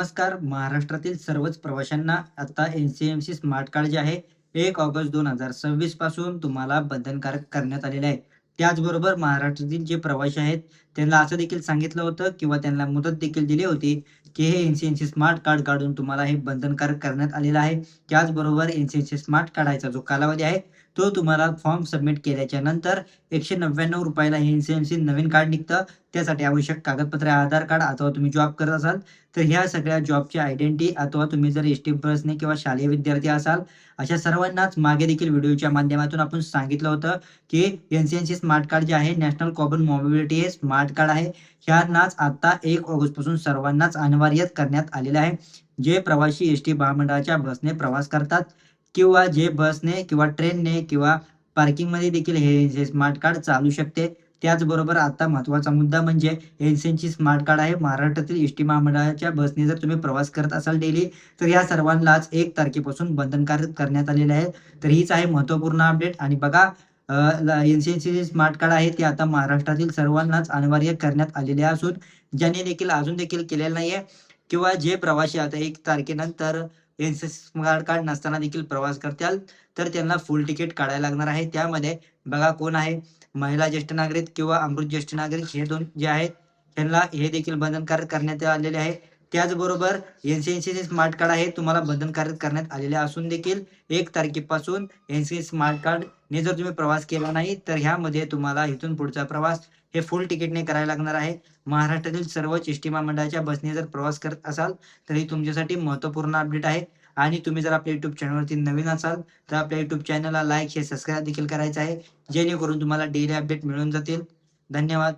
नमस्कार. महाराष्ट्रातील सर्वच प्रवाशांना आता एन-सी-एम-सी स्मार्ट कार्ड जे आहे 1 ऑगस्ट 2026 पासून तुम्हाला बंधनकारक करण्यात आलेले आहे. त्याचबरोबर महाराष्ट्रातील जे प्रवासी आहेत त्यांना असं देखील सांगितलं होतं किंवा त्यांना मुदत देखील दिली होती, की हे एन-सी-एम-सी स्मार्ट कार्ड काढून तुम्हाला हे बंधनकारक करण्यात आलेलं आहे. त्याचबरोबर एन-सी-एम-सी स्मार्ट काढायचा जो कालावधी आहे तो तुम्हाला फॉर्म सबमिट केल्याच्या नंतर ₹199 ला हे एन-सी-एम-सी नवीन कार्ड निघतं. त्यासाठी आवश्यक कागदपत्रे आधार कार्ड अथवा तुम्ही जॉब करत असाल तर ह्या सगळ्या जॉबची आयडेंटिटी अथवा तुम्ही जर एस-टी बसने किंवा शालेय विद्यार्थी असाल, अशा सर्वांनाच मागे देखील व्हिडिओच्या माध्यमातून आपण सांगितलं होतं, की एन-सी-एन-सी स्मार्ट कार्ड जे आहे नॅशनल कॉमन मोबिलिटी हे स्मार्ट कार्ड आहे. ह्यांनाच आता 1 ऑगस्टपासून सर्वांनाच अनिवार्य करण्यात आलेलं आहे. जे प्रवासी एस-टी महामंडळाच्या बसने प्रवास करतात किंवा जे बसने किंवा ट्रेनने किंवा पार्किंगमध्ये देखील हे स्मार्ट कार्ड चालू शकते. त्याचबरोबर आता महत्त्वाचा मुद्दा म्हणजे एन-सी-एन-सी स्मार्ट कार्ड आहे. महाराष्ट्रातील एस-टी महामंडळाच्या बसने जर तुम्ही प्रवास करत असाल डेली, तर या सर्वांनाच 1 तारखेपासून बंधनकारक करण्यात आलेले आहे. तर हीच आहे महत्त्वपूर्ण अपडेट आणि बघा एन-सी-एन-सी स्मार्ट कार्ड आहे ते आता महाराष्ट्रातील सर्वांनाच अनिवार्य करण्यात आलेले असून ज्यांनी देखील अजून देखील केलेलं नाहीये किंवा जे प्रवासी आता 1 तारखेनंतर एन-सी स्मार्ट कार्ड नसताना देखील प्रवास करतील, तर त्यांना फुल तिकीट काढायला लागणार आहे. त्यामध्ये बघा कोण आहे महिला ज्येष्ठ नागरिक किंवा अमृत ज्येष्ठ नागरिक हे 2 जे आहेत, त्यांना हे देखील बंधनकारक करण्यात आलेले आहे. त्याचबरोबर एन-सी-एन-सी जे स्मार्ट कार्ड आहे तुम्हाला बंधनकारक करण्यात आलेले असून देखील 1 तारखेपासून एन-सी स्मार्ट कार्डने जर तुम्ही प्रवास केला नाही, तर ह्यामध्ये तुम्हाला इथून पुढचा प्रवास हे फुल तिकीटने करायला लागणार आहे. महाराष्ट्रातील सर्वच एस-टी महामंडळाच्या बसने जर प्रवास करत असाल, तर ही तुमच्यासाठी महत्त्वपूर्ण अपडेट आहे. आणि तुम्ही जर आपल्या YouTube चॅनलवरती नवीन असाल, तर आपल्या YouTube चॅनलला लाईक, शेअर, सबस्क्राईब देखील करायचं आहे. जेणेकरून तुम्हाला डेली अपडेट मिळून जातील. धन्यवाद.